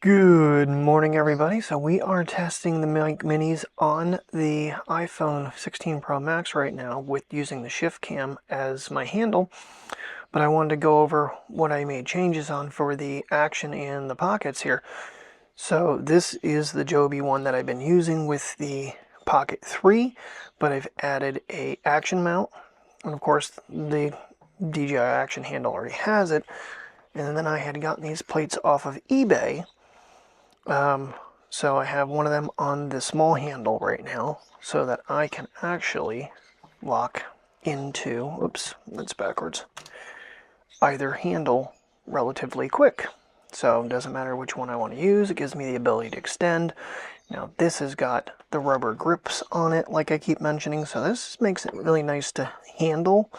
Good morning, everybody. So we are testing the mic minis on the iPhone 16 Pro Max right now with using the Shift Cam as my handle. But I wanted to go over what I made changes on for the Action and the Pockets here. So this is the Joby one that I've been using with the Pocket 3, but I've added a Action mount. And of course, the DJI Action handle already has it. And then I had gotten these plates off of eBay. So I have one of them on the small handle right now so that I can actually lock into, oops, that's backwards, either handle relatively quick. So it doesn't matter which one I want to use. It gives me the ability to extend. Now this has got the rubber grips on it like I keep mentioning, so this makes it really nice to handle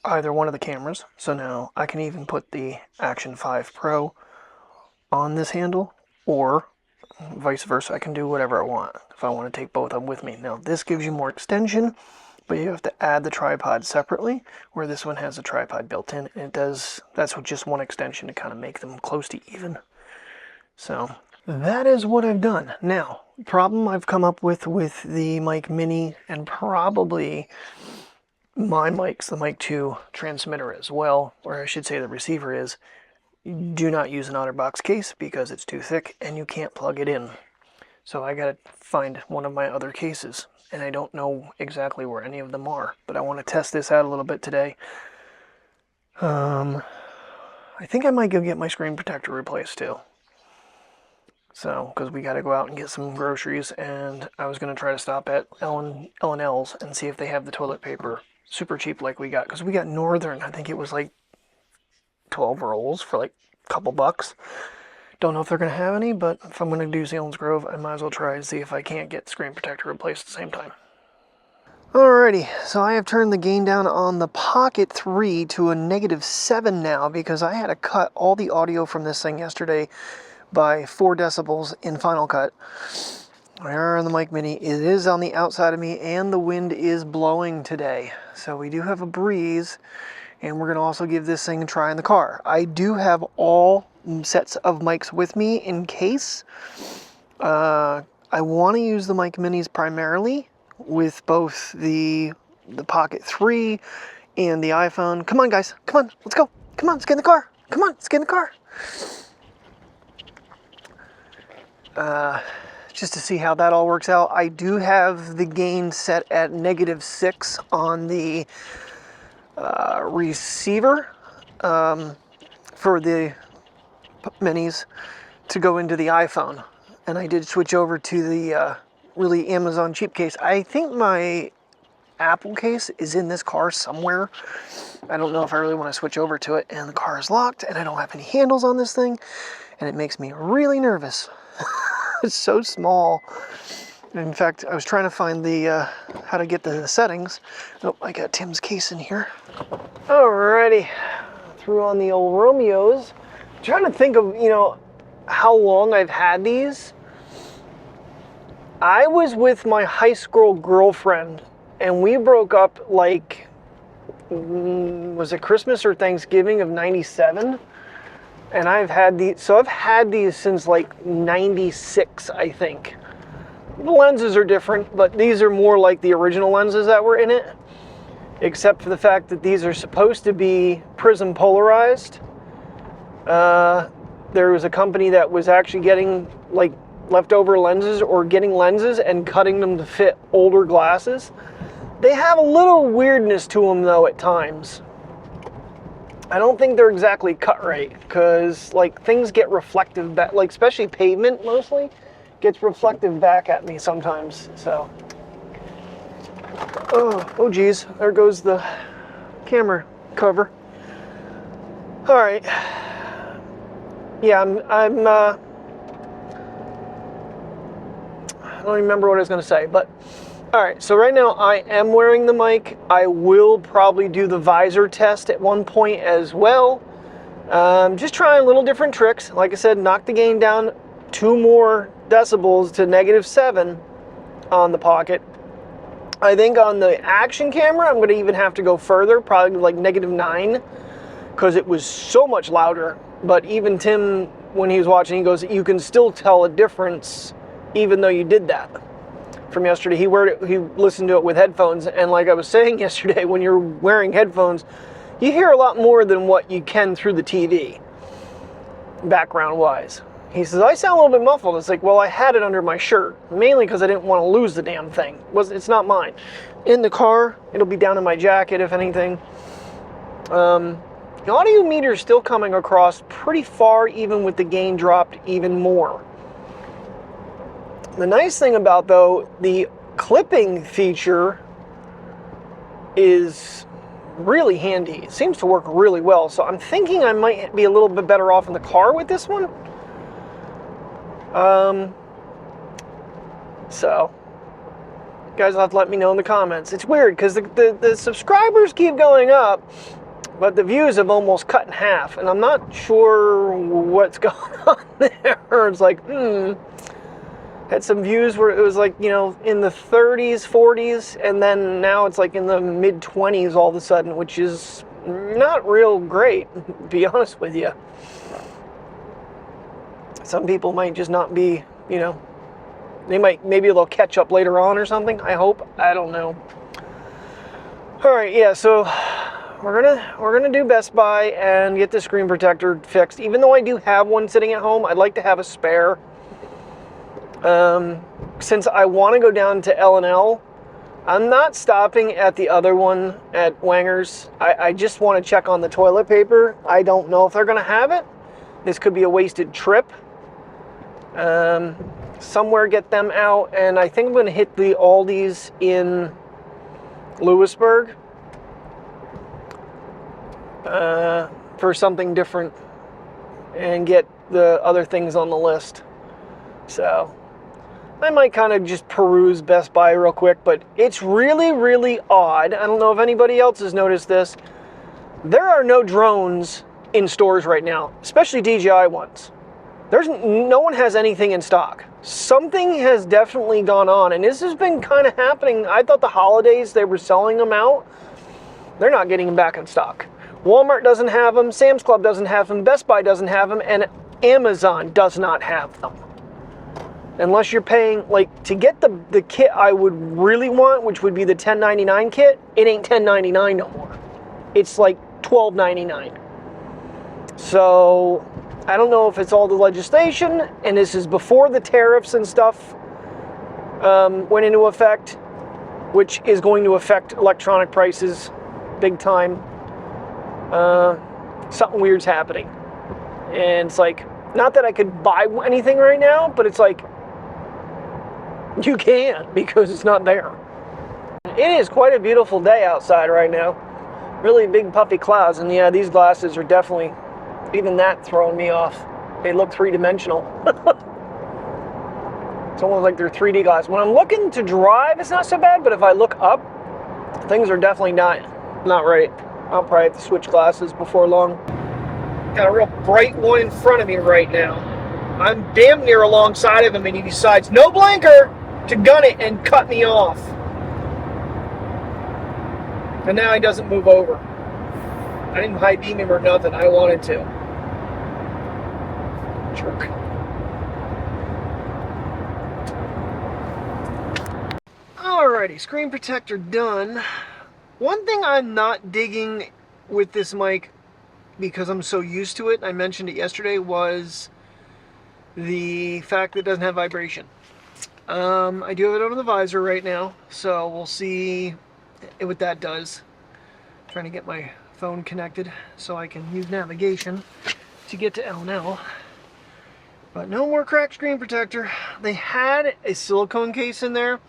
either one of the cameras. So now I can even put the Action 5 Pro on this handle, or vice versa. I can do whatever I want if I want to take both of them with me. Now this gives you more extension, but you have to add the tripod separately, where this one has a tripod built in, and it does, that's with just one extension to kind of make them close to even. So that is what I've done. Now, problem I've come up with the Mic Mini, and probably my mics, the Mic 2 transmitter as well, or I should say the receiver is, do not use an OtterBox case because it's too thick and you can't plug it in. So I gotta find one of my other cases, and I don't know exactly where any of them are, but I want to test this out a little bit today. I think I might go get my screen protector replaced too. So, because we got to go out and get some groceries, and I was going to try to stop at L&L's and see if they have the toilet paper super cheap like we got, because we got Northern, I think it was like 12 rolls for like a couple bucks. Don't know if they're going to have any, but if I'm going to do Selinsgrove, I might as well try and see if I can't get screen protector replaced at the same time. Alrighty, so I have turned the gain down on the Pocket 3 to a -7 now, because I had to cut all the audio from this thing yesterday by 4 decibels in Final Cut. There on the Mic Mini, it is on the outside of me, and the wind is blowing today. So we do have a breeze, and we're going to also give this thing a try in the car. I do have all sets of mics with me in case. I want to use the Mic Minis primarily with both the Pocket 3 and the iPhone. Come on, guys. Come on. Let's go. Come on. Let's get in the car. Come on. Let's get in the car. Just to see how that all works out. I do have the gain set at -6 on the receiver for the minis to go into the iPhone, and I did switch over to the really Amazon cheap case. I think my Apple case is in this car somewhere. I don't know if I really want to switch over to it, and the car is locked, and I don't have any handles on this thing, and it makes me really nervous. It's so small. In fact, I was trying to find the how to get the settings. Oh, I got Tim's case in here. Alrighty, threw on the old Romeos. I'm trying to think of, how long I've had these. I was with my high school girlfriend, and we broke up like, was it Christmas or Thanksgiving of '97? And I've had these since like '96, I think. The lenses are different, but these are more like the original lenses that were in it, except for the fact that these are supposed to be prism polarized. There was a company that was actually getting like leftover lenses, or getting lenses and cutting them to fit older glasses. They have a little weirdness to them though at times. I don't think they're exactly cut right, because like things get reflective back, like especially pavement mostly gets reflective back at me sometimes. So oh geez, there goes the camera cover. All right, yeah, I don't remember what I was going to say, but all right, so right now I am wearing the mic. I will probably do the visor test at one point as well. Just trying little different tricks. Like I said, knock the gain down 2 more decibels to -7 on the Pocket. I think on the Action camera, I'm going to even have to go further, probably like -9, because it was so much louder. But even Tim when he was watching, he goes, you can still tell a difference even though you did that. From yesterday, he listened to it with headphones, and like I was saying yesterday, when you're wearing headphones, you hear a lot more than what you can through the TV, background-wise. He says, I sound a little bit muffled. It's like, well, I had it under my shirt, mainly because I didn't want to lose the damn thing. It's not mine. In the car, it'll be down in my jacket, if anything. The audio meter is still coming across pretty far, even with the gain dropped even more. The nice thing about, though, the clipping feature is really handy. It seems to work really well. So I'm thinking I might be a little bit better off in the car with this one. So you guys will have to let me know in the comments. It's weird because the subscribers keep going up, but the views have almost cut in half, and I'm not sure what's going on there. It's like, had some views where it was like, you know, in the 30s, 40s, and then now it's like in the mid-20s all of a sudden, which is not real great, to be honest with you. Some people might just not be, you know, maybe they'll catch up later on or something, I hope. I don't know. All right, yeah, so we're gonna do Best Buy and get the screen protector fixed. Even though I do have one sitting at home, I'd like to have a spare. Since I want to go down to L&L, I'm not stopping at the other one at Wanger's. I just want to check on the toilet paper. I don't know if they're going to have it. This could be a wasted trip. Somewhere get them out, and I think I'm going to hit the Aldi's in Lewisburg for something different and get the other things on the list. So I might kind of just peruse Best Buy real quick, but it's really, really odd. I don't know if anybody else has noticed this. There are no drones in stores right now, especially DJI ones. No one has anything in stock. Something has definitely gone on, and this has been kind of happening. I thought the holidays they were selling them out. They're not getting them back in stock. Walmart doesn't have them, Sam's Club doesn't have them, Best Buy doesn't have them, and Amazon does not have them. Unless you're paying, like, to get the kit I would really want, which would be the $10.99 kit, it ain't $10.99 no more. It's like $12.99. So I don't know if it's all the legislation, and this is before the tariffs and stuff went into effect, which is going to affect electronic prices big time. Something weird's happening. And it's like, not that I could buy anything right now, but it's like, you can't because it's not there. It is quite a beautiful day outside right now. Really big puffy clouds, and yeah, these glasses are definitely, even that throwing me off. They look three-dimensional. It's almost like they're 3D glasses. When I'm looking to drive, it's not so bad, but if I look up, things are definitely not right. I'll probably have to switch glasses before long. Got a real bright one in front of me right now. I'm damn near alongside of him, and he decides, no blinker, to gun it and cut me off. And now he doesn't move over. I didn't high beam him or nothing. I wanted to. Jerk. Alrighty, screen protector done. One thing I'm not digging with this mic, because I'm so used to it, I mentioned it yesterday, was the fact that it doesn't have vibration. I do have it under the visor right now, so we'll see what that does. I'm trying to get my phone connected so I can use navigation to get to L&L. But no more cracked screen protector. They had a silicone case in there.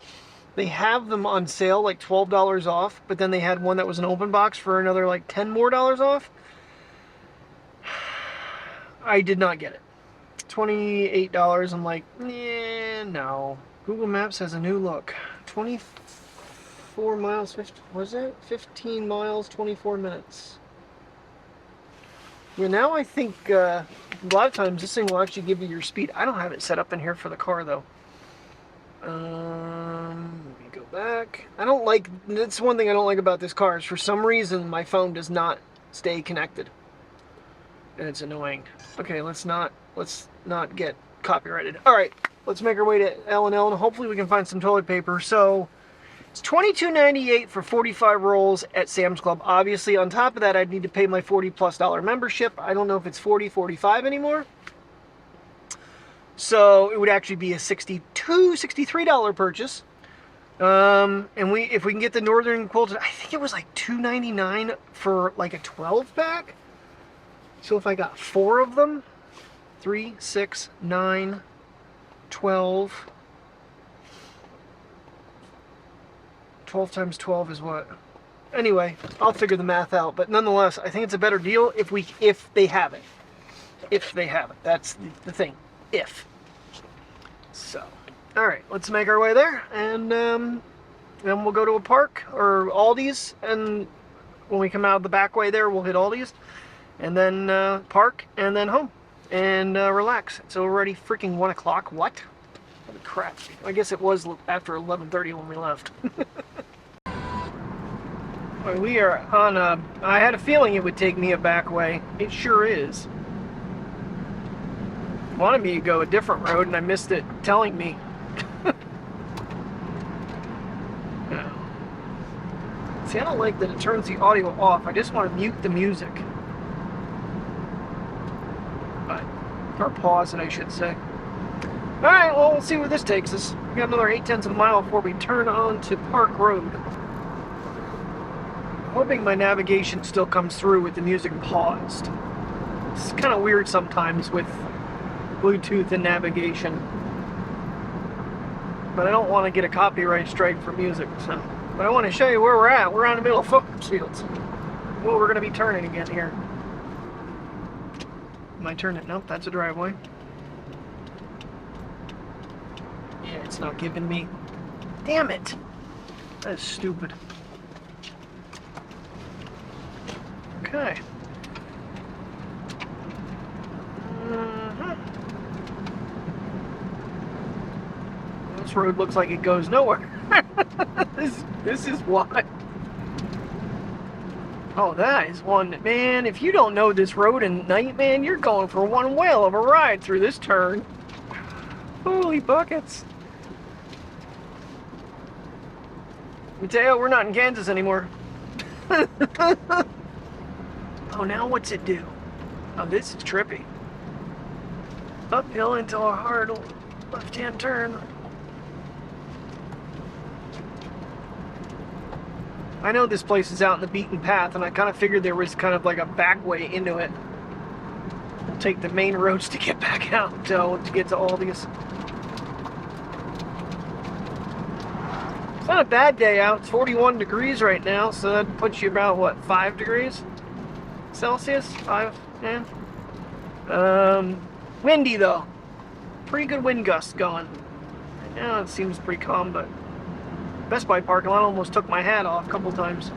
They have them on sale, like $12 off, but then they had one that was an open box for another like $10 more off. I did not get it. $28. I'm like, yeah, no. Google Maps has a new look. 24 miles, was it? 15 miles, 24 minutes. Well, now I think a lot of times this thing will actually give you your speed. I don't have it set up in here for the car, though. Let me go back. I don't like, that's one thing I don't like about this car, is for some reason my phone does not stay connected. And it's annoying. Okay, let's not let's not get copyrighted. All right, let's make our way to L&L, and hopefully we can find some toilet paper. So it's $22.98 for 45 rolls at Sam's Club. Obviously, on top of that, I'd need to pay my $40+ membership. I don't know if it's $45 anymore. So it would actually be a $63 purchase. And if we can get the Northern quilted, I think it was like $2.99 for like a 12-pack. So if I got 4 of them, 3, 6, 9, 12. 12 times 12 is what? Anyway, I'll figure the math out. But nonetheless, I think it's a better deal if they have it. If they have it. That's the thing. If. So, all right, let's make our way there, and then we'll go to a park or Aldi's, and when we come out of the back way there, we'll hit Aldi's, and then park, and then home, and relax. It's already freaking 1 o'clock. What? Holy crap. I guess it was after 11:30 when we left. Well, we are on a... I had a feeling it would take me a back way. It sure is. Wanted me to go a different road, and I missed it telling me. See, I don't like that it turns the audio off. I just want to mute the music. Or pause it, I should say. Alright, well, we'll see where this takes us. We got another 0.8 of a mile before we turn on to Park Road. Hoping my navigation still comes through with the music paused. It's kind of weird sometimes with Bluetooth and navigation. But I don't want to get a copyright strike for music, so. But I want to show you where we're at. We're out in the middle of football fields. Well, we're going to be turning again here. Am I turning? Nope, that's a driveway. Yeah, it's not giving me. Damn it! That's stupid. Okay. This road looks like it goes nowhere. This is why. Oh, that is one, man, if you don't know this road at night, man, you're going for one whale of a ride through this turn. Holy buckets. Let me tell you, we're not in Kansas anymore. Oh, now what's it do? Oh, this is trippy. Uphill into a hard left-hand turn. I know this place is out in the beaten path, and I kind of figured there was kind of like a back way into it. We'll take the main roads to get back out, to get to Aldi's. It's not a bad day out. It's 41 degrees right now, so that puts you about, what, 5 degrees Celsius? 5, yeah. Windy, though. Pretty good wind gusts going. Right now it seems pretty calm, but Best Buy parking lot almost took my hat off a couple times.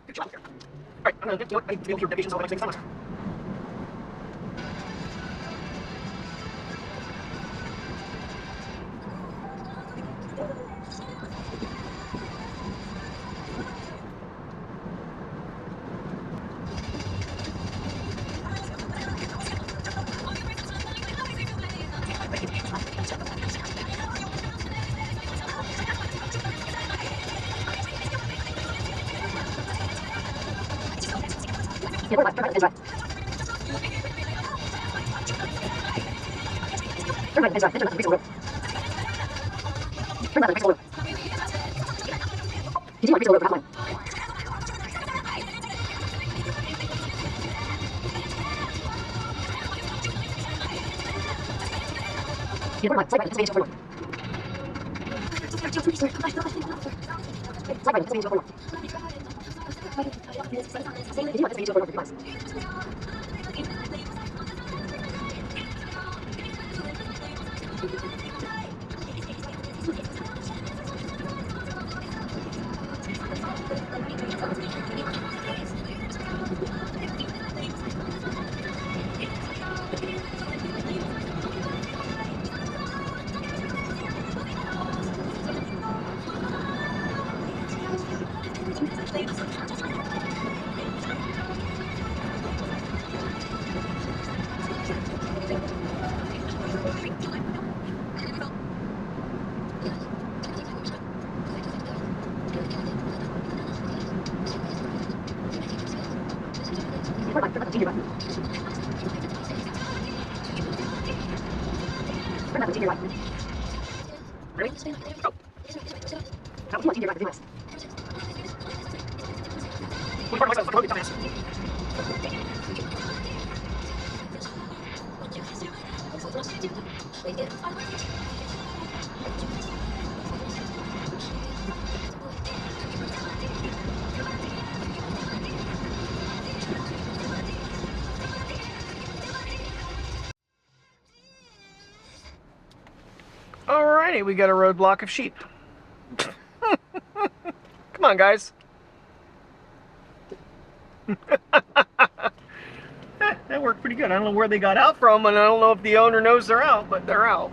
Good job here. Alright, I'm gonna do it. Your navigation's all the next thing. Alrighty, we got a roadblock of sheep. Come on, guys. That worked pretty good. I don't know where they got out from, and I don't know if the owner knows they're out, but they're out.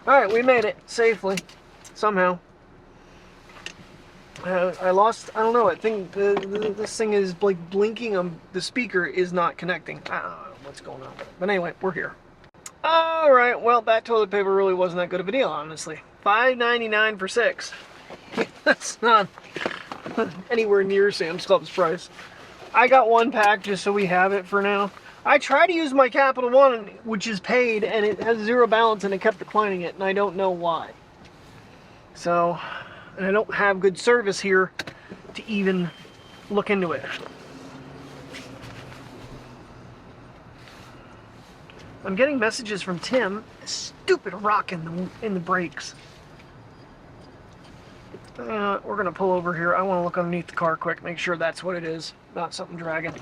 Alright, we made it safely, somehow. I lost, I don't know, I think this thing is like blinking, the speaker is not connecting. I don't know what's going on with it. But anyway, we're here. Alright, well, that toilet paper really wasn't that good of a deal, honestly. $5.99 for 6. That's not anywhere near Sam's Club's price. I got one pack just so we have it for now. I tried to use my Capital One, which is paid, and it has zero balance, and it kept declining it, and I don't know why. So, and I don't have good service here to even look into it. I'm getting messages from Tim. Stupid rock in the brakes. We're gonna pull over here. I want to look underneath the car quick, make sure that's what it is, not something dragging.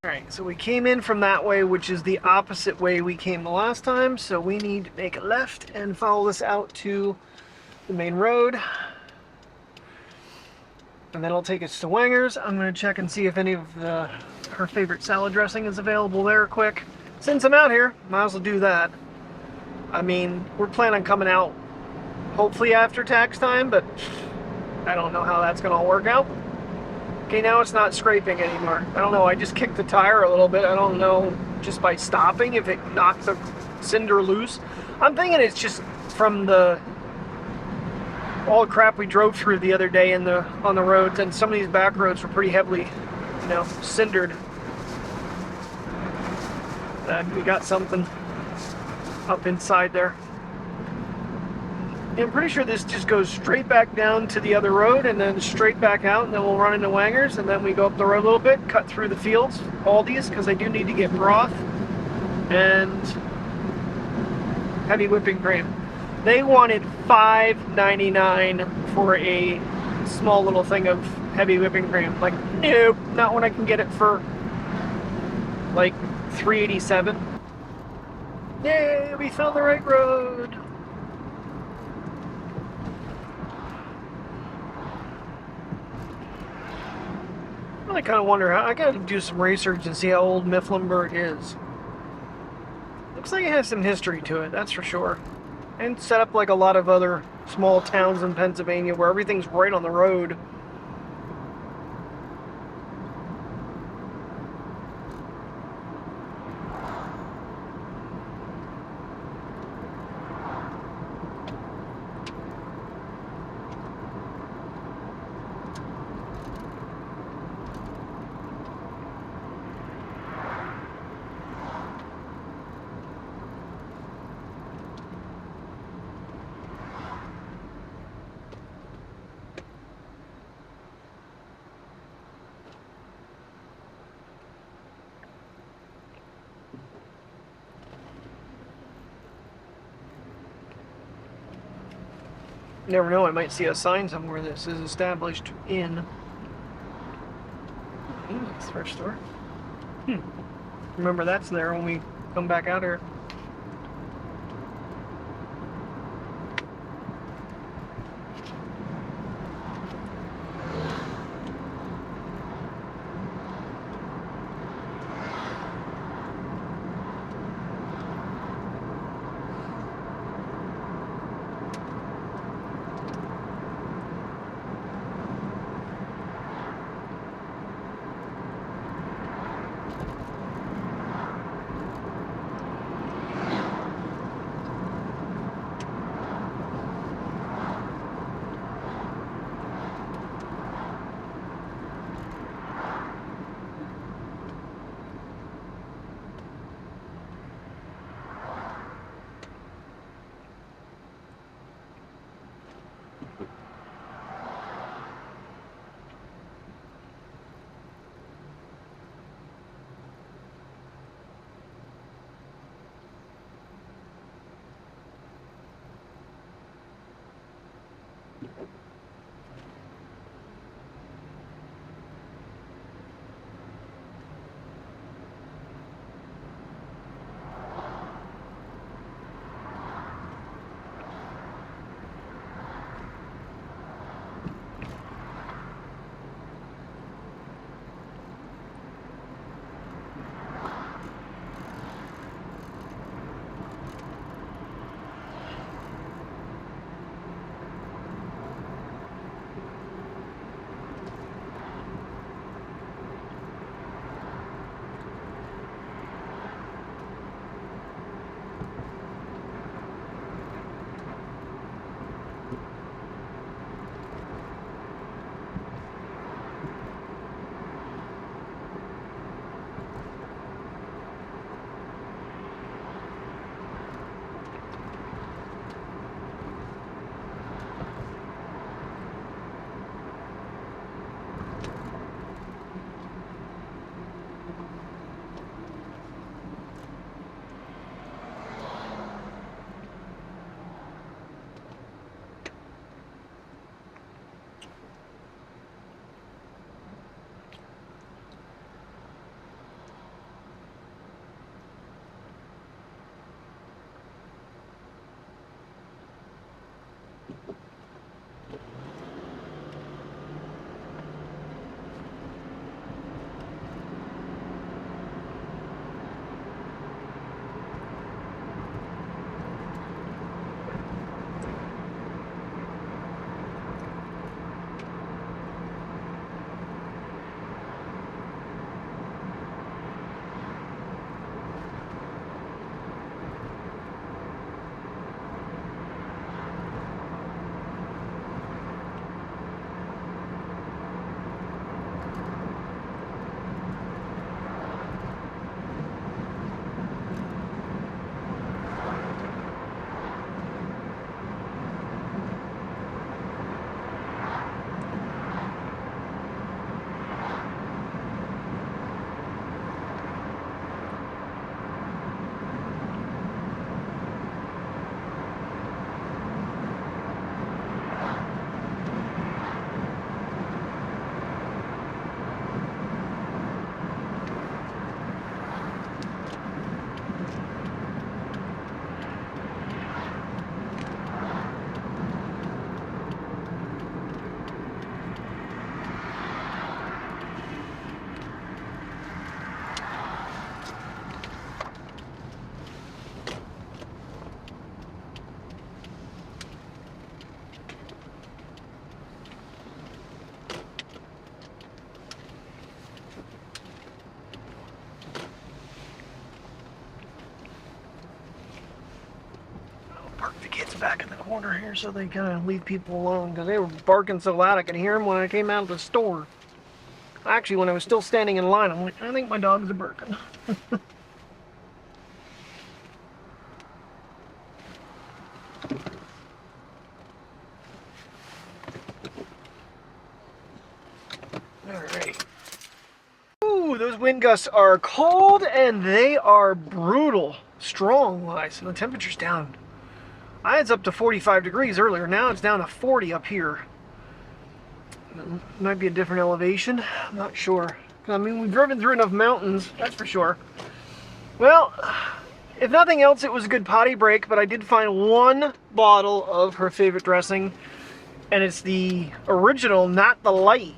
Alright, so we came in from that way, which is the opposite way we came the last time, so we need to make a left and follow this out to the main road. And then it'll take us to Wanger's. I'm going to check and see if any of her favorite salad dressing is available there quick. Since I'm out here, might as well do that. I mean, we're planning on coming out hopefully after tax time, but I don't know how that's going to work out. Okay, now it's not scraping anymore. I don't know, I just kicked the tire a little bit. I don't know, just by stopping, if it knocked the cinder loose. I'm thinking it's just from all the crap we drove through the other day on the roads, and some of these back roads were pretty heavily, cindered. We got something up inside there. I'm pretty sure this just goes straight back down to the other road and then straight back out, and then we'll run into Wangers, and then we go up the road a little bit, cut through the fields, Aldi's, because they do need to get broth and heavy whipping cream. They wanted $5.99 for a small little thing of heavy whipping cream. Like, nope, not when I can get it for like $3.87. Yay, we found the right road. I kind of wonder how. I gotta do some research and see how old Mifflinburg is. Looks like it has some history to it, that's for sure. And set up like a lot of other small towns in Pennsylvania where everything's right on the road. You never know, I might see a sign somewhere that says established in. It's thrift store. Remember that's there when we come back out here. back in the corner here so they kind of leave people alone, because they were barking so loud I could hear them when I came out of the store. Actually, when I was still standing in line, I'm like, I think my dogs are barking. Alright. Ooh, those wind gusts are cold and they are brutal, strong wise. And the temperature's down. I had up to 45 degrees earlier. Now it's down to 40 up here. It might be a different elevation. I'm not sure. I mean, we've driven through enough mountains, that's for sure. Well, if nothing else, it was a good potty break, but I did find one bottle of her favorite dressing, and it's the original, not the light.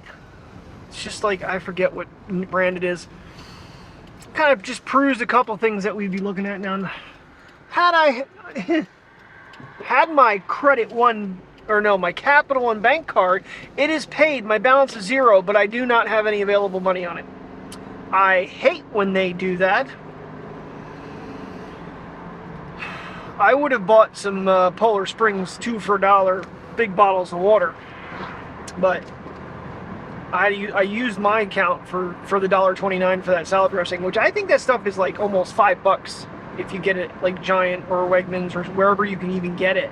It's just like, I forget what brand it is. Kind of just perused a couple things that we'd be looking at now. Had I had my Credit One, or no, my Capital One bank card, it is paid. My balance is 0, but I do not have any available money on it. I hate when they do that. I would have bought some Polar Springs 2 for $1 big bottles of water, but I used my account for the $1.29 for that salad dressing, which I think that stuff is like almost $5 if you get it like Giant or Wegmans or wherever you can even get it.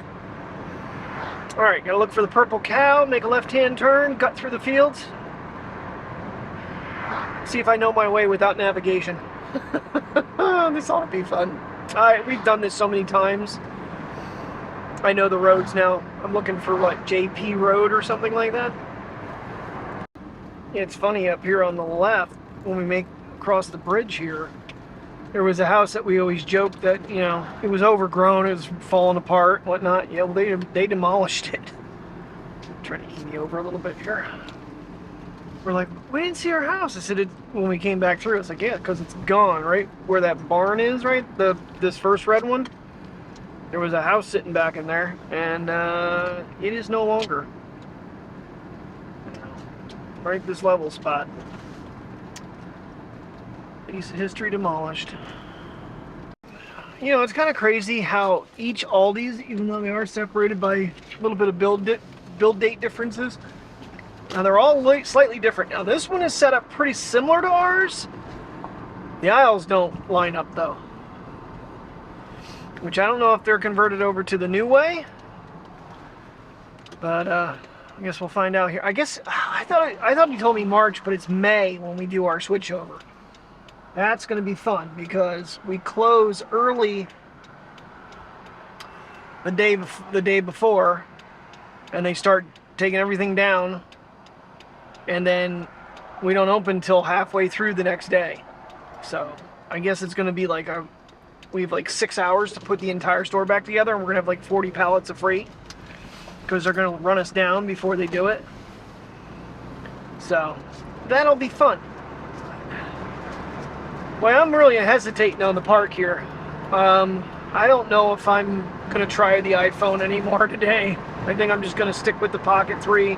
Alright, gotta look for the purple cow, make a left-hand turn, cut through the fields. See if I know my way without navigation. This ought to be fun. Alright, we've done this so many times. I know the roads now. I'm looking for like JP Road or something like that. It's funny, up here on the left, when we make across the bridge here, there was a house that we always joked that, you know, it was overgrown, it was falling apart and whatnot. Yeah, well, they demolished it. I'm trying to ease over a little bit here. We're like, we didn't see our house. I said, when we came back through, it's like, yeah, because it's gone, right? Where that barn is, right? This first red one. There was a house sitting back in there, and it is no longer. Right, this level spot. Piece of history demolished. You know, it's kind of crazy how each Aldi's, even though they are separated by a little bit of build date differences, now they're all slightly different. Now this one is set up pretty similar to ours. The aisles don't line up though, which I don't know if they're converted over to the new way, but I guess we'll find out here. I guess I thought he told me March, but it's May when we do our switchover. That's going to be fun because we close early the day before, and they start taking everything down, and then we don't open until halfway through the next day. So I guess it's going to be like we have like 6 hours to put the entire store back together, and we're going to have like 40 pallets of freight because they're going to run us down before they do it. So that'll be fun. Well, I'm really hesitating on the park here. I don't know if I'm going to try the iPhone anymore today. I think I'm just going to stick with the Pocket 3.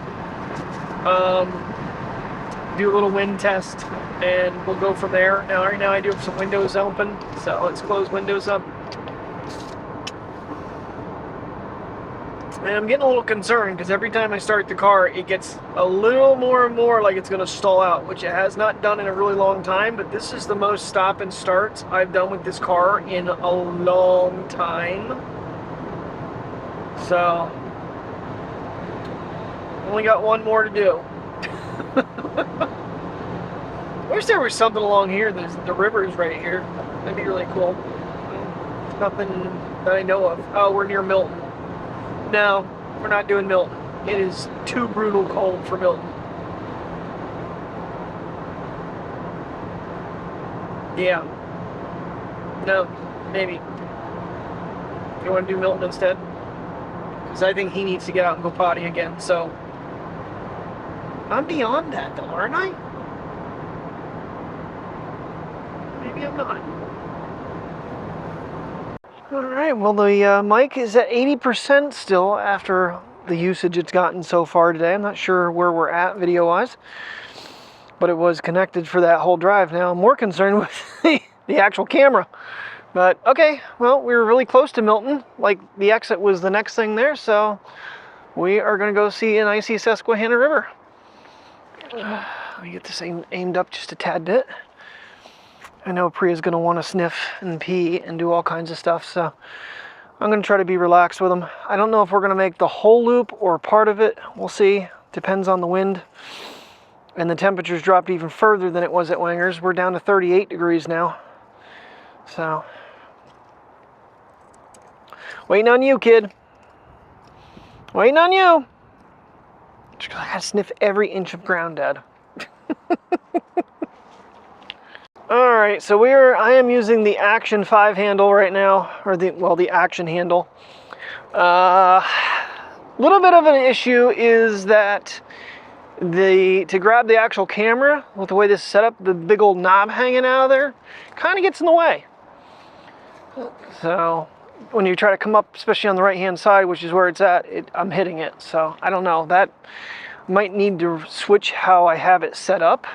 Do a little wind test, and we'll go from there. Now, right now I do have some windows open, so let's close windows up. And I'm getting a little concerned because every time I start the car, it gets a little more and more like it's going to stall out, which it has not done in a really long time. But this is the most stop and starts I've done with this car in a long time. So, only got one more to do. Wish there was something along here. The river is right here. That'd be really cool. Nothing that I know of. Oh, we're near Milton. No, we're not doing Milton. It is too brutal cold for Milton. Yeah. No, maybe. You want to do Milton instead? Because I think he needs to get out and go potty again, so. I'm beyond that though, aren't I? Maybe I'm not. Alright, well the mic is at 80% still after the usage it's gotten so far today. I'm not sure where we're at video-wise, but it was connected for that whole drive. Now I'm more concerned with the actual camera. But okay, well, we were really close to Milton. Like, the exit was the next thing there, so we are going to go see an icy Susquehanna River. Let me get this aimed up just a tad bit. I know Priya's going to want to sniff and pee and do all kinds of stuff, so I'm going to try to be relaxed with them. I don't know if we're going to make the whole loop or part of it. We'll see. Depends on the wind. And the temperature's dropped even further than it was at Wangers. We're down to 38 degrees now. So, waiting on you, kid. Waiting on you. Just 'cause I gotta sniff every inch of ground, Dad. Alright, so I am using the Action 5 handle right now, or the Action handle. Little bit of an issue is that to grab the actual camera with the way this is set up, the big old knob hanging out of there kind of gets in the way. So when you try to come up, especially on the right hand side, which is where it's at, I'm hitting it. So I don't know, that might need to switch how I have it set up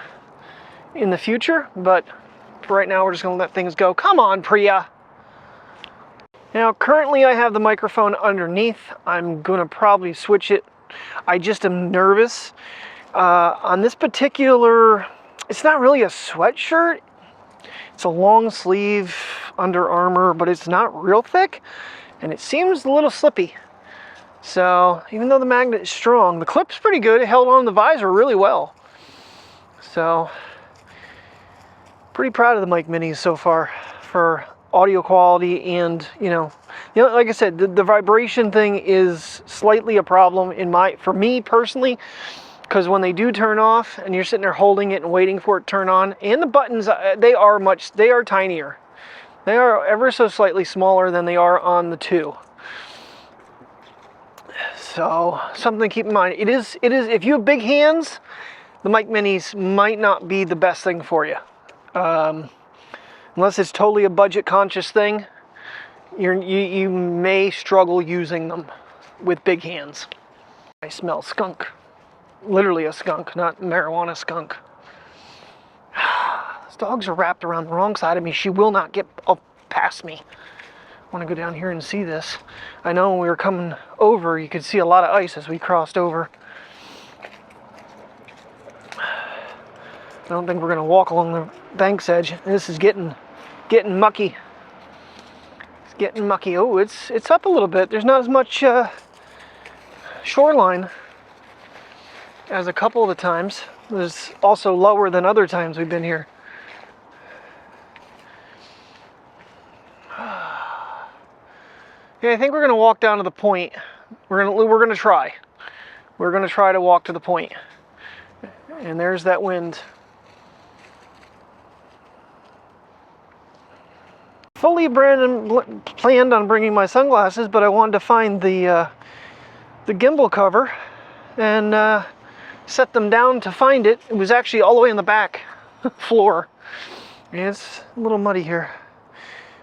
in the future, but for right now we're just going to let things go. Come on, Priya. Now currently I have the microphone underneath. I'm going to probably switch it. I just am nervous. On this particular, it's not really a sweatshirt. It's a long sleeve Under Armour, but it's not real thick, and it seems a little slippy. So even though the magnet is strong, the clip's pretty good. It held on the visor really well. So pretty proud of the mic minis so far for audio quality, and you know, like I said, the vibration thing is slightly a problem for me personally, because when they do turn off and you're sitting there holding it and waiting for it to turn on, and the buttons, they are tinier. They are ever so slightly smaller than they are on the 2. So something to keep in mind. It is if you have big hands, the mic minis might not be the best thing for you. Unless it's totally a budget conscious thing, you may struggle using them with big hands. I smell skunk. Literally a skunk, not marijuana skunk. Those dogs are wrapped around the wrong side of me. She will not get up past me. I want to go down here and see this. I know when we were coming over, you could see a lot of ice as we crossed over. I don't think we're going to walk along the bank's edge. This is getting mucky. It's getting mucky. Oh, it's up a little bit. There's not as much shoreline as a couple of the times. It was also lower than other times we've been here. Yeah, I think we're gonna walk down to the point. We're gonna try. We're gonna try to walk to the point. And there's that wind. Fully planned on bringing my sunglasses, but I wanted to find the gimbal cover and set them down to find it. It was actually all the way in the back floor. And it's a little muddy here.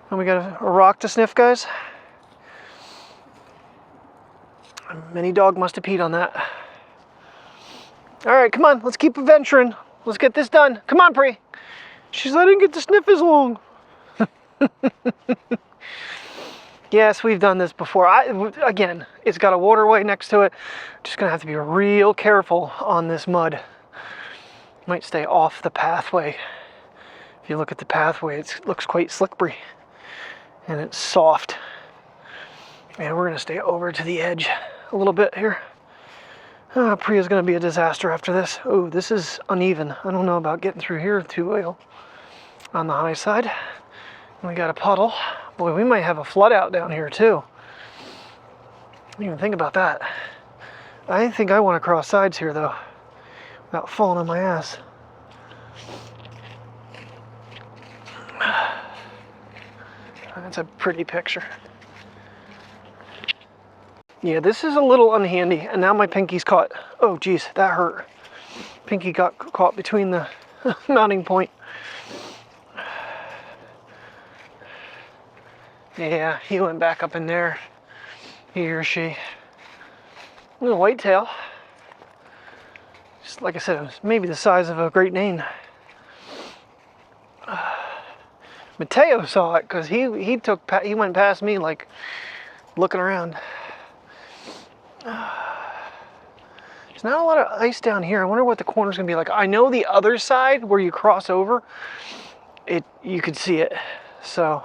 And we got a rock to sniff, guys. Many dog must have peed on that. All right, come on, let's keep adventuring. Let's get this done. Come on, Pri. She said I didn't get to sniff as long. Yes, we've done this before. Again, it's got a waterway next to it. Just gonna have to be real careful on this mud. Might stay off the pathway. If you look at the pathway, it looks quite slippery and it's soft. And we're gonna stay over to the edge a little bit here. Priya's gonna be a disaster after this. Oh, this is uneven. I don't know about getting through here too well. On the high side, we got a puddle. Boy, we might have a flood out down here too. I didn't even think about that. I think I want to cross sides here though, without falling on my ass. That's a pretty picture. Yeah, this is a little unhandy, and now my pinky's caught. Oh geez, that hurt. Pinky got caught between the mounting point. Yeah, he went back up in there. He or she. Little whitetail. Just like I said, it was maybe the size of a Great Dane. Mateo saw it because he went past me like looking around. There's not a lot of ice down here. I wonder what the corner's gonna be like. I know the other side where you cross over, you could see it. So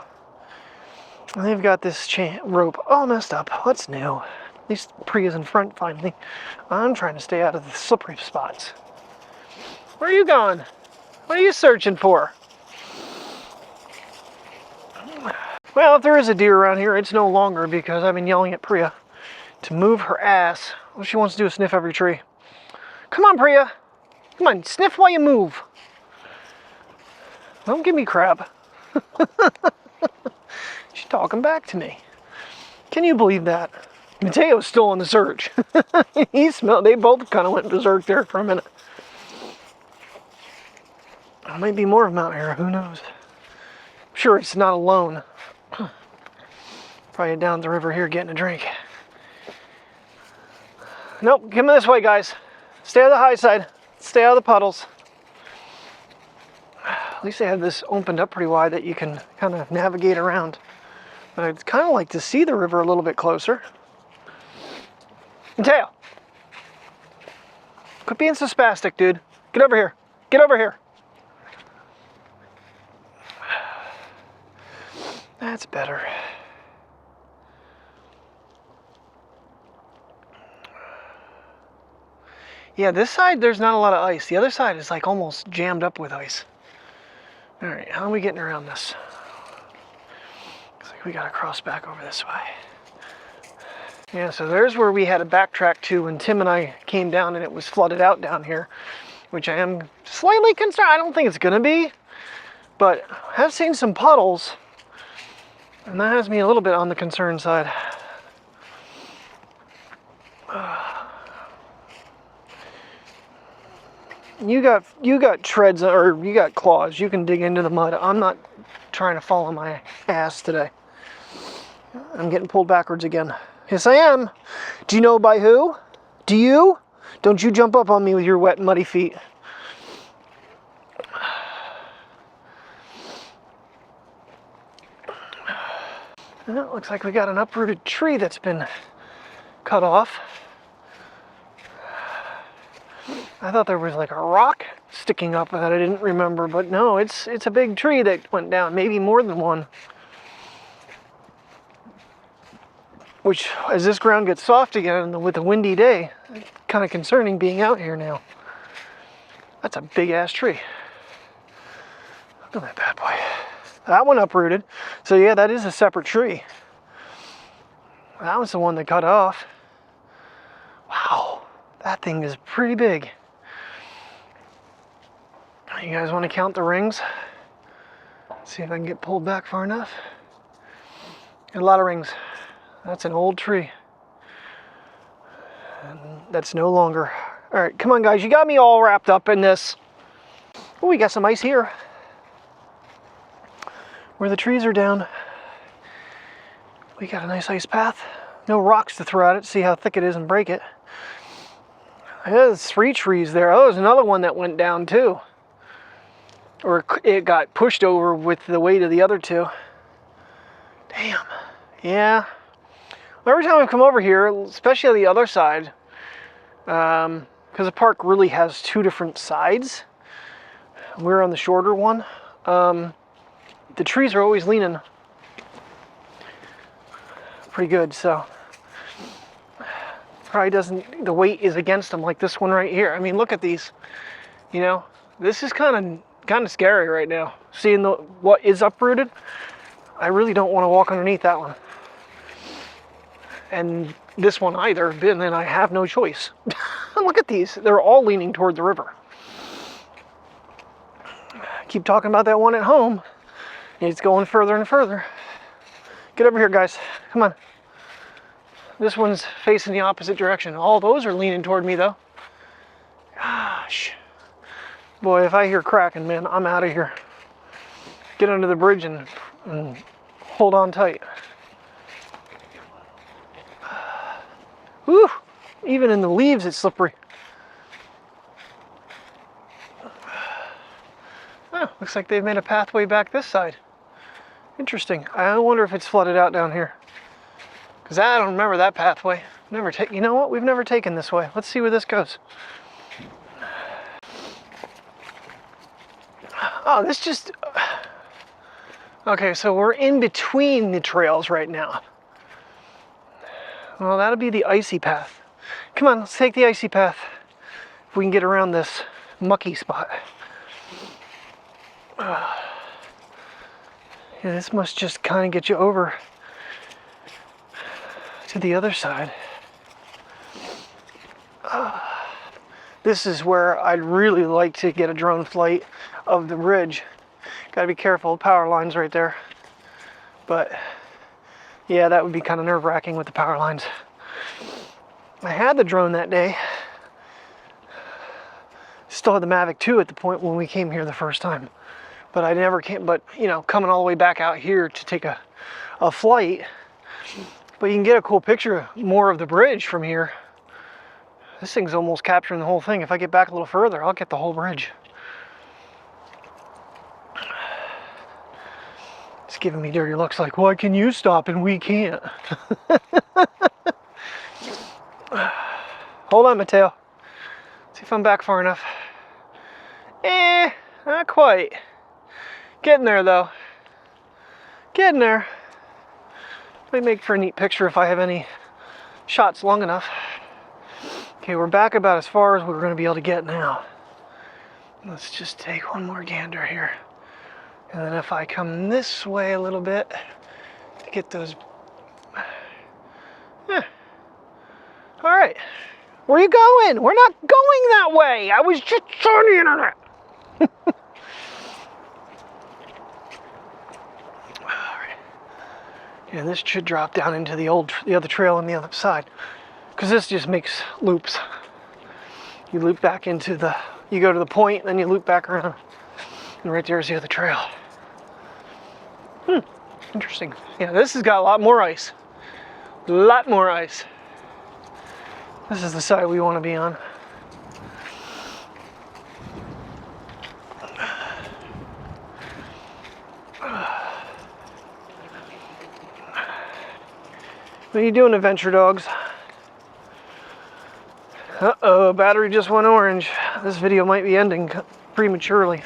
they've got this rope all messed up. What's new? At least Priya's in front finally. I'm trying to stay out of the slippery spots. Where are you going? What are you searching for? Well, if there is a deer around here, it's no longer because I've been yelling at Priya to move her ass. All she wants to do is sniff every tree. Come on, Priya. Come on, sniff while you move. Don't give me crap. She's talking back to me. Can you believe that? Mateo's still on the search. They both kind of went berserk there for a minute. There might be more of Mount Hero, who knows? I'm sure it's not alone. Probably down the river here getting a drink. Nope, come this way, guys. Stay on the high side. Stay out of the puddles. At least they have this opened up pretty wide that you can kind of navigate around. But I'd kind of like to see the river a little bit closer. Mateo! Quit being so spastic, dude. Get over here. Get over here. That's better. Yeah, this side, there's not a lot of ice. The other side is like almost jammed up with ice. All right, how are we getting around this? Looks like we gotta cross back over this way. Yeah, so there's where we had to backtrack to when Tim and I came down and it was flooded out down here, which I am slightly concerned. I don't think it's gonna be, but I have seen some puddles, and that has me a little bit on the concern side. You got treads, or you got claws. You can dig into the mud. I'm not trying to fall on my ass today. I'm getting pulled backwards again. Yes, I am. Do you know by who? Do you? Don't you jump up on me with your wet, muddy feet. And it looks like we got an uprooted tree that's been cut off. I thought there was like a rock sticking up that I didn't remember, but no, it's a big tree that went down, maybe more than one. Which, as this ground gets soft again with a windy day, it's kind of concerning being out here now. That's a big ass tree. Look at that bad boy. That one uprooted. So yeah, that is a separate tree. That was the one that cut off. Wow, that thing is pretty big. You guys want to count the rings? See if I can get pulled back far enough. A lot of rings. That's an old tree. And that's no longer. All right, come on guys, you got me all wrapped up in this. Oh, we got some ice here. Where the trees are down. We got a nice ice path. No rocks to throw at it, see how thick it is and break it. There's 3 trees there. Oh, there's another one that went down too. Or it got pushed over with the weight of the other 2. Damn. Yeah. Every time I come over here, especially on the other side, because the park really has 2 different sides. We're on the shorter one. The trees are always leaning pretty good, so probably doesn't, the weight is against them like this one right here. I mean, look at these, you know, this is kind of scary right now. Seeing what is uprooted, I really don't want to walk underneath that one. And this one either, and then I have no choice. Look at these, they're all leaning toward the river. Keep talking about that one at home. It's going further and further. Get over here, guys. Come on. This one's facing the opposite direction. All those are leaning toward me, though. Gosh. Boy, if I hear cracking, man, I'm out of here. Get under the bridge and hold on tight. Whew. Even in the leaves, it's slippery. Oh, looks like they've made a pathway back this side. Interesting. I wonder if it's flooded out down here. Because I don't remember that pathway. You know what? We've never taken this way. Let's see where this goes. Oh, this just... Okay, so we're in between the trails right now. Well, that'll be the icy path. Come on, let's take the icy path. If we can get around this mucky spot. Yeah, this must just kind of get you over to the other side. This is where I'd really like to get a drone flight of the bridge. Gotta be careful, power lines right there. But yeah, that would be kind of nerve-wracking with the power lines. I had the drone that day. Still had the Mavic 2 at the point when we came here the first time. But I never came, but you know, coming all the way back out here to take a flight. But you can get a cool picture more of the bridge from here. This thing's almost capturing the whole thing. If I get back a little further, I'll get the whole bridge. It's giving me dirty looks like, why can you stop and we can't? Hold on, Mateo. See if I'm back far enough. Not quite. Getting there though. Getting there. Might make for a neat picture if I have any shots long enough. Okay, we're back about as far as we're going to be able to get now. Let's just take one more gander here. And then if I come this way a little bit to get those... All right. Where are you going? We're not going that way. I was just on the internet. All right. And this should drop down into the other trail on the other side. Because this just makes loops. You loop back into you go to the point, then you loop back around. And right there's the other trail. Interesting. Yeah, this has got a lot more ice. A lot more ice. This is the side we want to be on. What are you doing, adventure dogs? Uh-oh, battery just went orange. This video might be ending prematurely.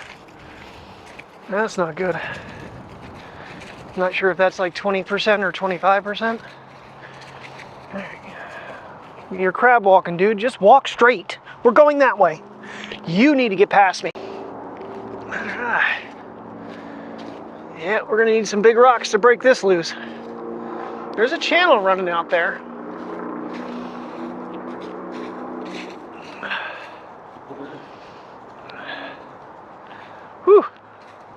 That's not good. I'm not sure if that's like 20% or 25%. You're crab walking, dude. Just walk straight. We're going that way. You need to get past me. Yeah, we're gonna need some big rocks to break this loose. There's a channel running out there. Whew.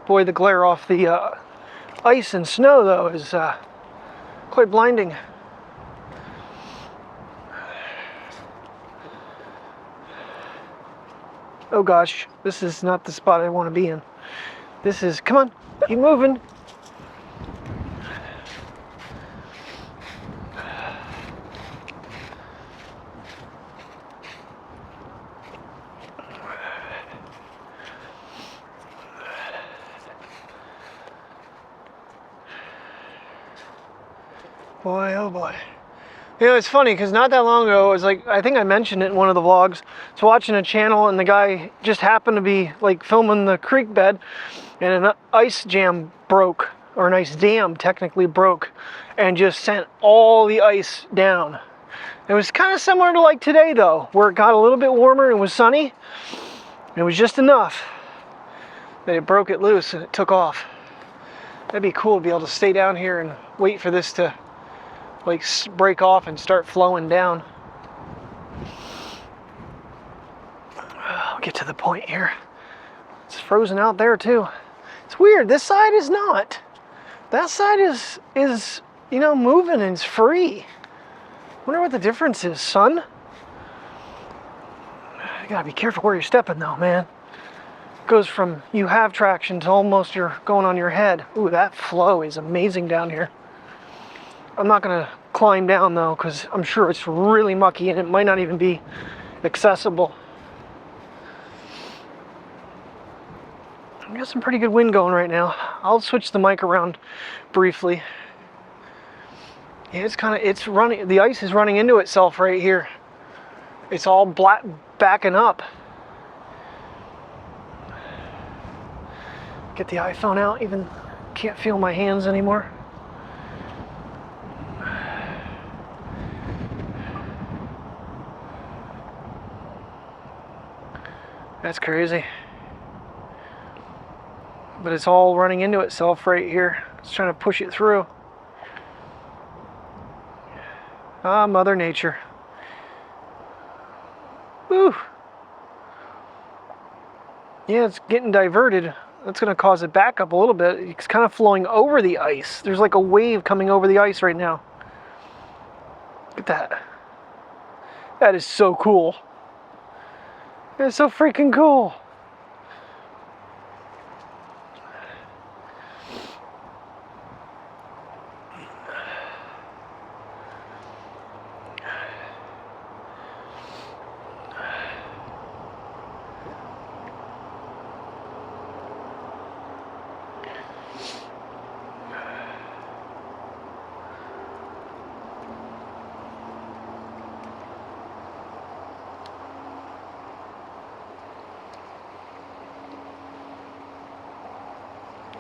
Boy, the glare off the ice and snow, though, is quite blinding. Oh gosh, this is not the spot I want to be in. This is, come on, keep moving. Boy, oh boy. You know, it's funny because not that long ago, it was like, I think I mentioned it in one of the vlogs. I was watching a channel and the guy just happened to be like filming the creek bed and an ice jam broke, or an ice dam technically broke, and just sent all the ice down. It was kind of similar to like today though, where it got a little bit warmer and it was sunny. It was just enough that it broke it loose and it took off. That'd be cool to be able to stay down here and wait for this to like break off and start flowing down. I'll get to the point here. It's frozen out there too. It's weird, this side is not. That side is you know, moving and it's free. Wonder what the difference is, son. You gotta be careful where you're stepping though, man. It goes from you have traction to almost you're going on your head. Ooh, that flow is amazing down here. I'm not gonna climb down though, because I'm sure it's really mucky and it might not even be accessible. I got some pretty good wind going right now. I'll switch the mic around briefly. Yeah, it's running, the ice is running into itself right here. It's all backing up. Get the iPhone out, even can't feel my hands anymore. That's crazy. But it's all running into itself right here. It's trying to push it through. Ah, Mother Nature. Woo! Yeah, it's getting diverted. That's going to cause it back up a little bit. It's kind of flowing over the ice. There's like a wave coming over the ice right now. Look at that. That is so cool. That's so freaking cool.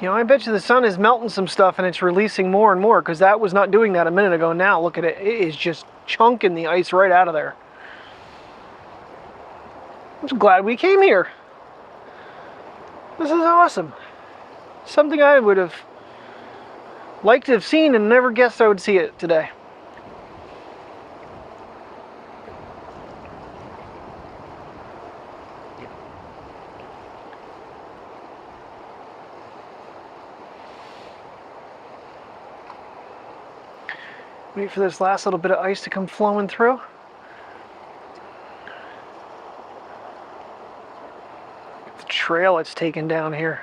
You know, I bet you the sun is melting some stuff and it's releasing more and more, because that was not doing that a minute ago. Now, look at it. It is just chunking the ice right out of there. I'm just glad we came here. This is awesome. Something I would have liked to have seen and never guessed I would see it today. Wait for this last little bit of ice to come flowing through. The trail it's taken down here.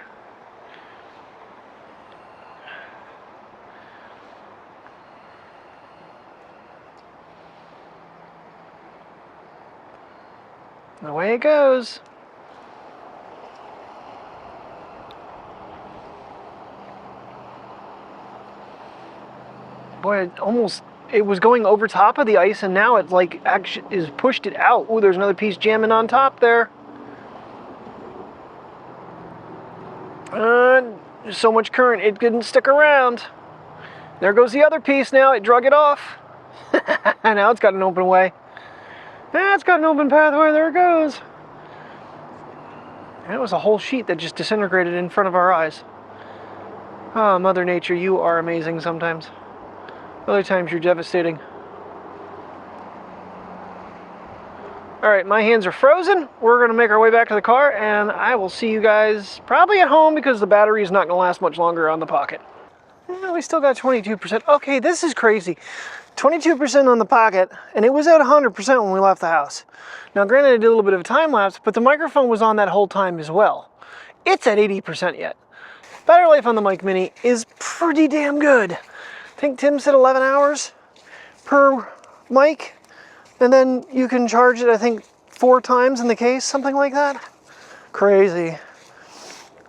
And away it goes. Boy, it was going over top of the ice, and now it like actually is pushed it out. Oh, there's another piece jamming on top there. There's so much current, it didn't stick around. There goes the other piece now, it drug it off. Now it's got an open way. It's got an open pathway, there it goes. And it was a whole sheet that just disintegrated in front of our eyes. Oh, Mother Nature, you are amazing sometimes. Other times you're devastating. Alright, my hands are frozen. We're going to make our way back to the car, and I will see you guys probably at home, because the battery is not going to last much longer on the Pocket. We still got 22%. Okay, this is crazy. 22% on the Pocket, and it was at 100% when we left the house. Now, granted, I did a little bit of a time lapse, but the microphone was on that whole time as well. It's at 80% yet. Battery life on the Mic Mini is pretty damn good. I think Tim said 11 hours per mic, and then you can charge it, I think, 4 times in the case, something like that. Crazy.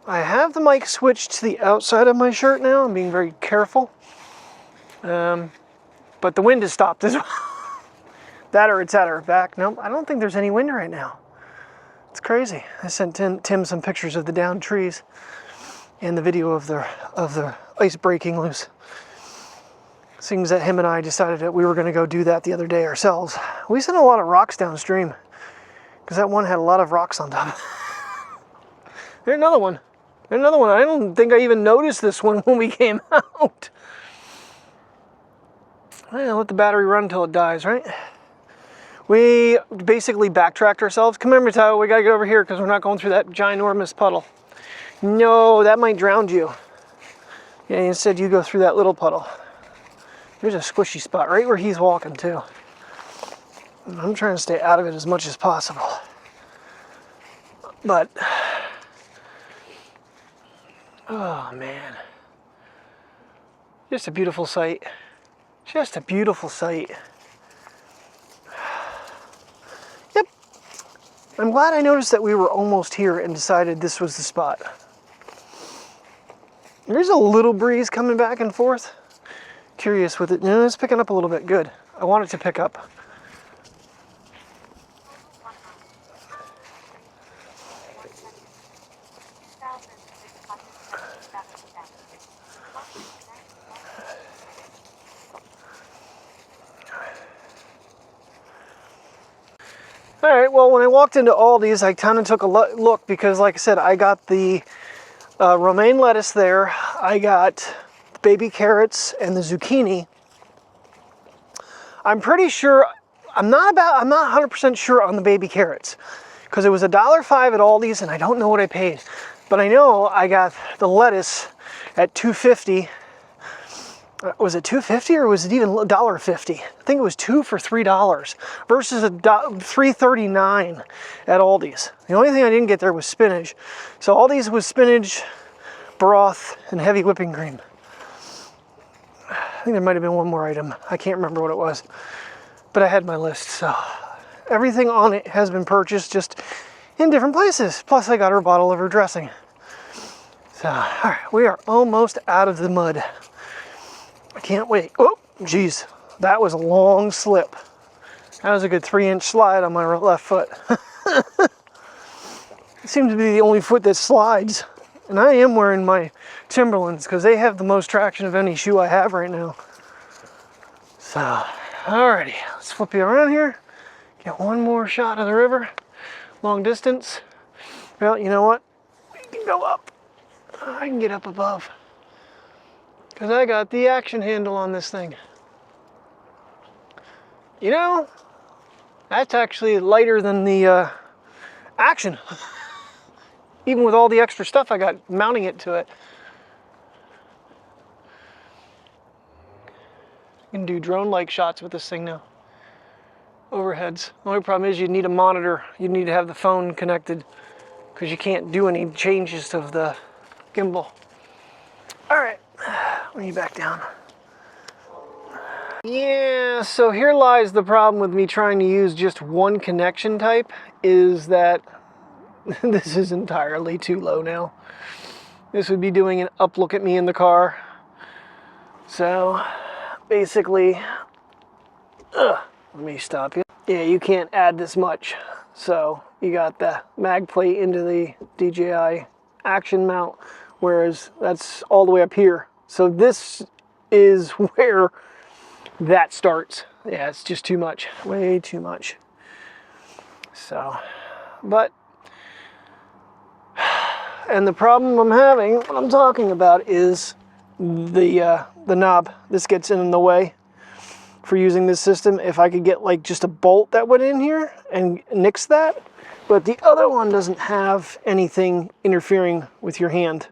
I have the mic switched to the outside of my shirt now. I'm being very careful. But the wind has stopped as well. That or it's at our back. Nope, I don't think there's any wind right now. It's crazy. I sent Tim some pictures of the downed trees and the video of the ice breaking loose. Seems that him and I decided that we were going to go do that the other day ourselves. We sent a lot of rocks downstream, because that one had a lot of rocks on top. There's another one. There's another one. I don't think I even noticed this one when we came out. Well, let the battery run until it dies, right? We basically backtracked ourselves. Come here, Tyler, we gotta get over here because we're not going through that ginormous puddle. No, that might drown you. Yeah, instead you go through that little puddle. There's a squishy spot right where he's walking too. I'm trying to stay out of it as much as possible. But, oh man. Just a beautiful sight. Just a beautiful sight. Yep. I'm glad I noticed that we were almost here and decided this was the spot. There's a little breeze coming back and forth. Curious with it. No, it's picking up a little bit. Good. I want it to pick up. All right, well, when I walked into Aldi's, I kind of took a look because, like I said, I got the romaine lettuce there. I got baby carrots and the zucchini. I'm pretty sure, I'm not 100% sure on the baby carrots because it was $1.05 at Aldi's and I don't know what I paid. But I know I got the lettuce at $2.50. Was it $2.50 or was it even $1.50? I think it was 2 for $3 versus $3.39 at Aldi's. The only thing I didn't get there was spinach. So Aldi's was spinach, broth, and heavy whipping cream. I think there might have been one more item. I can't remember what it was, but I had my list. So everything on it has been purchased, just in different places. Plus I got her bottle of her dressing. So, all right, we are almost out of the mud. I can't wait. Oh, geez, that was a long slip. That was a good 3-inch slide on my left foot. It seems to be the only foot that slides. And I am wearing my Timberlands because they have the most traction of any shoe I have right now. So, alrighty, let's flip you around here. Get one more shot of the river. Long distance. Well, you know what? We can go up. I can get up above. Because I got the action handle on this thing. You know, that's actually lighter than the Action. Even with all the extra stuff I got mounting it to it. You can do drone-like shots with this thing now. Overheads. The only problem is you need a monitor. You need to have the phone connected because you can't do any changes of the gimbal. All right. Let me back down. Yeah, so here lies the problem with me trying to use just one connection type, is that this is entirely too low now. This would be doing an up look at me in the car. So basically, let me stop you. Yeah, you can't add this much. So you got the mag plate into the DJI Action mount, whereas that's all the way up here. So this is where that starts. Yeah, it's just too much, way too much. So, but, and the problem I'm having, what I'm talking about is the knob. This gets in the way for using this system. If I could get like just a bolt that went in here and nix that, but the other one doesn't have anything interfering with your hand.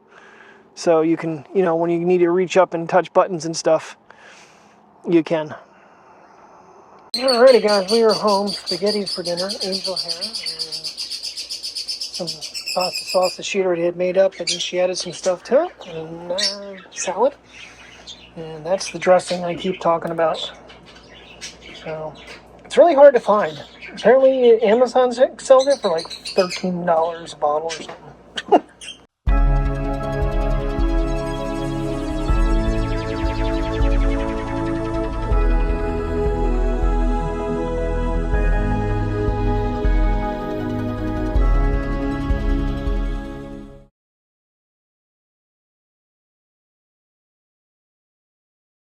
So you can, you know, when you need to reach up and touch buttons and stuff, you can. Alrighty guys, we are home. Spaghetti for dinner, angel hair, and some pasta sauce that she already had made up, and then she added some stuff to it, and salad. And that's the dressing I keep talking about. So, it's really hard to find. Apparently Amazon sells it for like $13 a bottle or something.